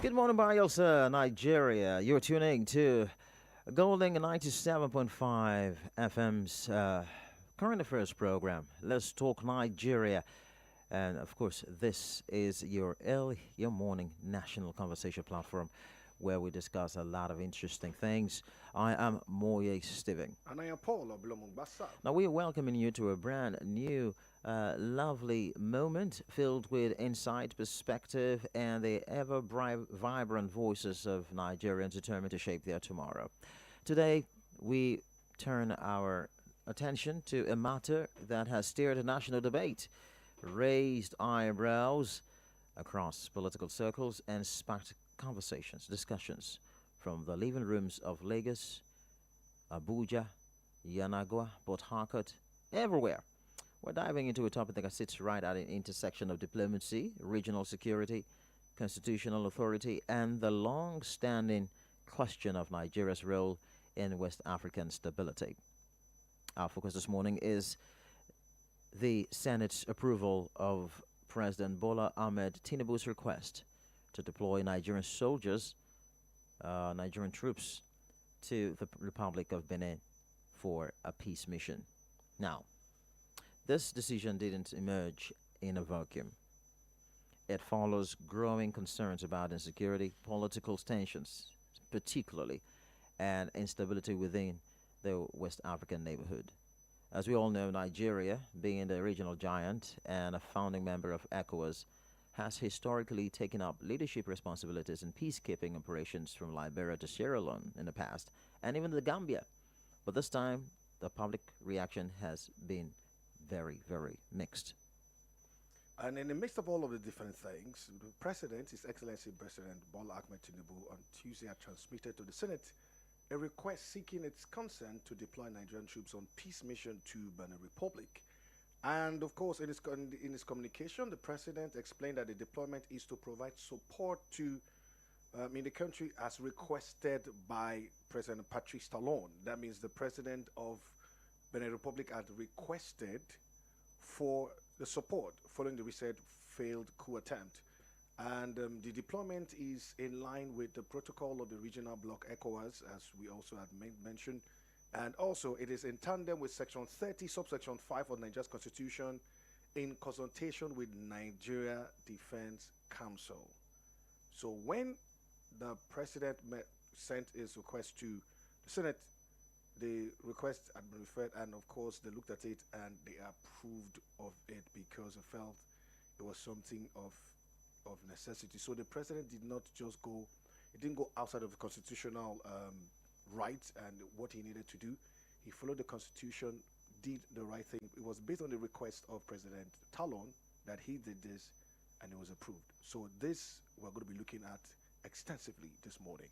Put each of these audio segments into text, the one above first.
Good morning, Bayelsa, Nigeria. You're tuning to Golding 97.5 FM's current affairs program. Let's talk Nigeria. And of course, this is your morning national conversation platform where we discuss a lot of interesting things. I am Moye Steven. And I am Paul Oblomungbasa. Now, we are welcoming you to a brand new, lovely moment filled with insight, perspective, and the ever vibrant voices of Nigerians determined to shape their tomorrow. Today, we turn our attention to a matter that has stirred a national debate, raised eyebrows across political circles, and sparked conversations, discussions from the living rooms of Lagos, Abuja, Yanagwa, Port Harcourt, everywhere. We're diving into a topic that sits right at an intersection of diplomacy, regional security, constitutional authority, and the long standing question of Nigeria's role in West African stability. Our focus this morning is the Senate's approval of President Bola Ahmed Tinubu's request to deploy Nigerian soldiers, Nigerian troops, to the Republic of Benin for a peace mission. Now, this decision didn't emerge in a vacuum. It follows growing concerns about insecurity, political tensions, particularly, and instability within the West African neighborhood. As we all know, Nigeria, being the regional giant and a founding member of ECOWAS, has historically taken up leadership responsibilities in peacekeeping operations from Liberia to Sierra Leone in the past, and even the Gambia. But this time, the public reaction has been very, very mixed. And in the midst of all of the different things, the President, His Excellency President Bola Ahmed Tinubu, on Tuesday had transmitted to the Senate a request seeking its consent to deploy Nigerian troops on peace mission to Benin Republic. And of course, in his communication, the President explained that the deployment is to provide support to in the country as requested by President Patrice Talon. That means the President of Benin Republic had requested for the support following the recent failed coup attempt. And the deployment is in line with the protocol of the regional bloc ECOWAS, as we also had mentioned. And also, it is in tandem with Section 30, subsection 5 of Nigeria's Constitution, in consultation with Nigeria Defense Council. So when the President sent his request to the Senate, the request had been referred, and of course, they looked at it and they approved of it because they felt it was something of necessity. So the President did not just go, it didn't go outside of the constitutional rights and what he needed to do. He followed the Constitution, did the right thing. It was based on the request of President Talon that he did this, and it was approved. So this we're going to be looking at extensively this morning.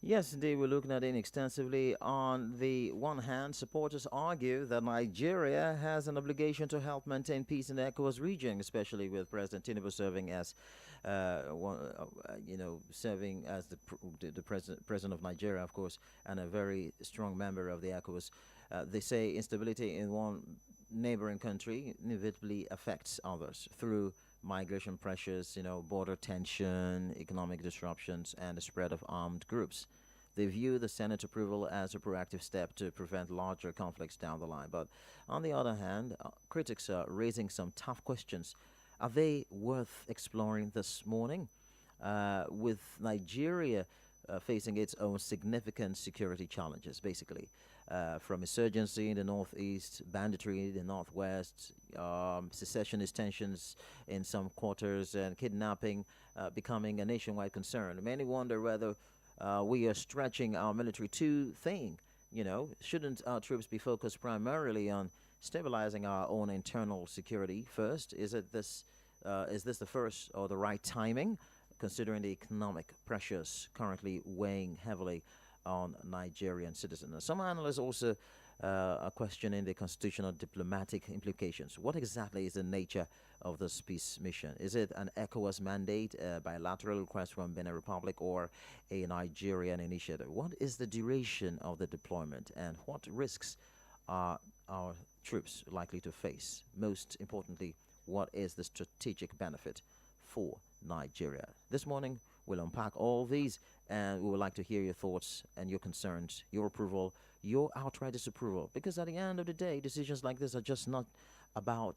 Yes, indeed, we're looking at it extensively. On the one hand, supporters argue that Nigeria has an obligation to help maintain peace in the ECOWAS region, especially with President Tinubu serving as, serving as the president of Nigeria, of course, and a very strong member of the ECOWAS. They say instability in one neighboring country inevitably affects others through migration pressures, border tension, economic disruptions, and the spread of armed groups. They view the Senate approval as a proactive step to prevent larger conflicts down the line. But on the other hand, critics are raising some tough questions. Are they worth exploring this morning? With Nigeria facing its own significant security challenges, basically, from insurgency in the northeast, banditry in the northwest, secessionist tensions in some quarters, and kidnapping becoming a nationwide concern. Many wonder whether we are stretching our military too thin. Shouldn't our troops be focused primarily on stabilizing our own internal security first? Is this the first or the right timing, considering the economic pressures currently weighing heavily on Nigerian citizens? Some analysts also are questioning the constitutional diplomatic implications. What exactly is the nature of this peace mission? Is it an ECOWAS mandate, a bilateral request from Benin Republic, or a Nigerian initiative? What is the duration of the deployment, and what risks are our troops likely to face? Most importantly, what is the strategic benefit for Nigeria? This morning, We'll unpack all these, and we would like to hear your thoughts and your concerns, your approval, your outright disapproval. Because at the end of the day, decisions like this are just not about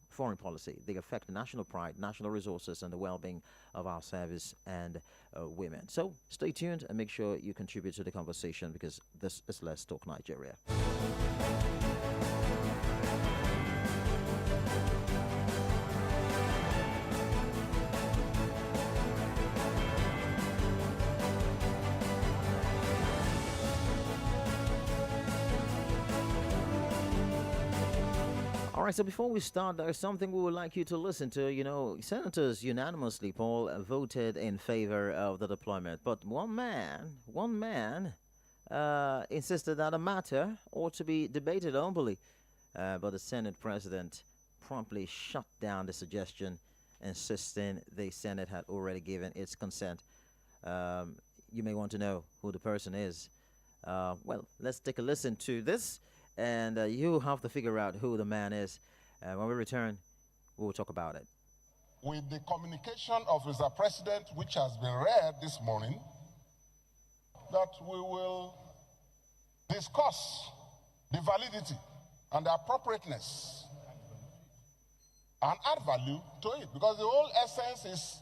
foreign policy. They affect national pride, national resources, and the well being of our service and women. So stay tuned and make sure you contribute to the conversation because this is Let's Talk Nigeria. All right, so before we start, there's something we would like you to listen to. You know, senators unanimously, Paul, voted in favor of the deployment. But one man insisted that a matter ought to be debated openly. But the Senate president promptly shut down the suggestion, insisting the Senate had already given its consent. You may want to know who the person is. Well, let's take a listen to this. And you have to figure out who the man is. When we return, we'll talk about it. With the communication of Mr. President, which has been read this morning, that we will discuss the validity and the appropriateness and add value to it. Because the whole essence is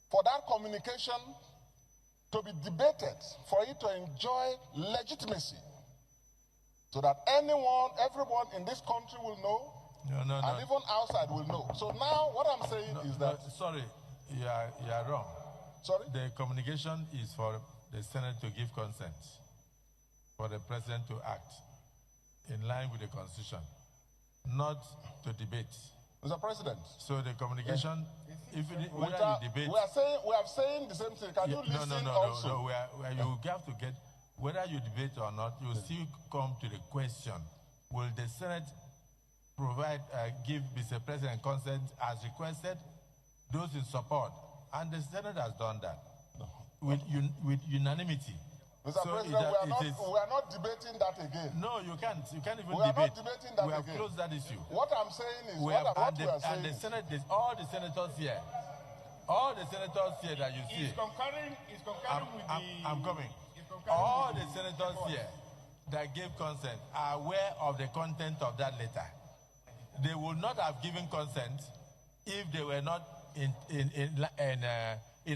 for that communication to be debated, for it to enjoy legitimacy. So that everyone in this country will know, and even outside will know. So now what I'm saying is that... Sorry, you are wrong. Sorry? The communication is for the Senate to give consent, for the President to act in line with the Constitution, not to debate. Mr. President. So the communication, if you debate... We are saying the same thing. Can you listen also? No, you have to get... Whether you debate or not, you still come to the question, will the Senate give Mr. President consent as requested? Those in support. And the Senate has done that with unanimity. Mr. President, we are not debating that again. No, you can't. You can't even we debate. We are not debating that again. We have closed that issue. What I'm saying is, and the Senate, all the senators here, that you see. Is concurring with the... I'm coming. All the senators here that gave consent are aware of the content of that letter. They would not have given consent if they were not in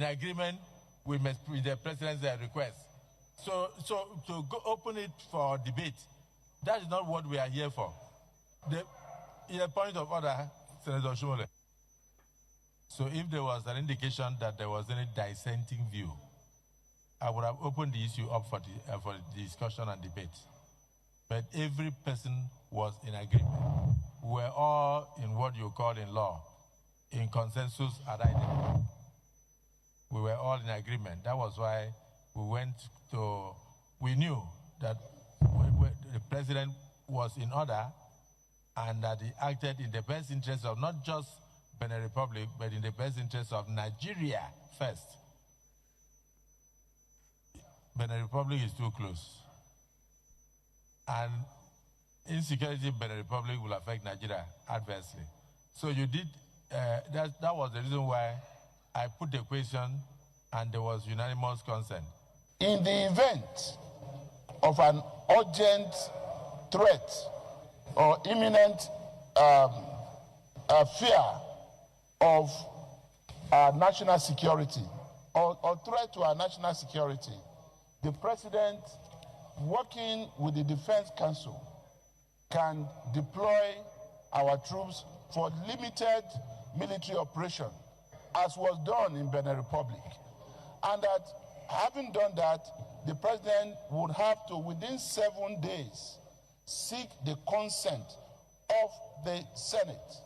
agreement with the president's request. So to open it for debate, that is not what we are here for. In a point of order, Senator Shumole. So if there was an indication that there was any dissenting view, I would have opened the issue up for the discussion and debate. But every person was in agreement. We were all in what you call in law, in consensus arising. We were all in agreement. That was why we knew that the president was in order and that he acted in the best interest of not just Benin Republic, but in the best interest of Nigeria first. Benin Republic is too close. And insecurity in Benin Republic will affect Nigeria adversely. So you did, that was the reason why I put the question and there was unanimous consent. In the event of an urgent threat or imminent fear of our national security or threat to our national security, the president, working with the Defense Council, can deploy our troops for limited military operation, as was done in Benin Republic. And that, having done that, the president would have to, within 7 days, seek the consent of the Senate.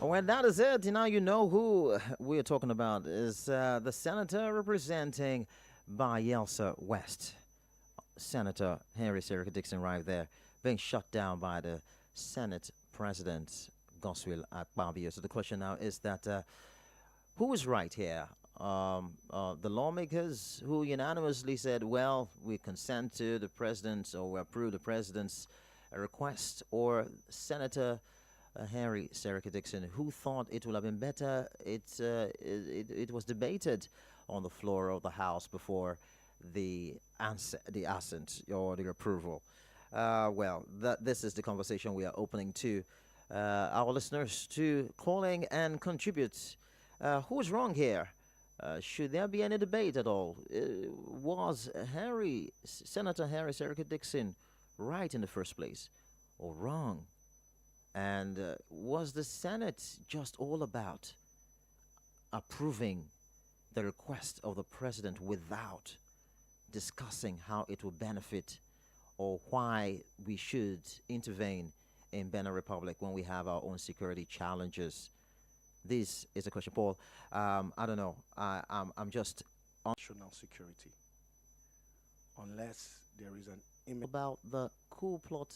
Well, that is it. Now you know who we're talking about is the senator representing Bayelsa West. Senator Henry Seriki Dixon right there, being shut down by the Senate President Godswill Akpabio. So the question now is that who is right here? the lawmakers who unanimously said, well, we consent to the president's or we approve the president's request, or Senator Harry Seriki Dixon, who thought it would have been better it was debated on the floor of the House before the assent or the approval. Well, this is the conversation we are opening to our listeners to calling and contribute. Who's wrong here? Should there be any debate at all? Was Senator Harry Seriki Dixon right in the first place or wrong? And was the Senate just all about approving the request of the president without discussing how it will benefit or why we should intervene in Benin Republic when we have our own security challenges? This is a question, Paul. I don't know. I'm just on National security. Unless there is an image about the coup plot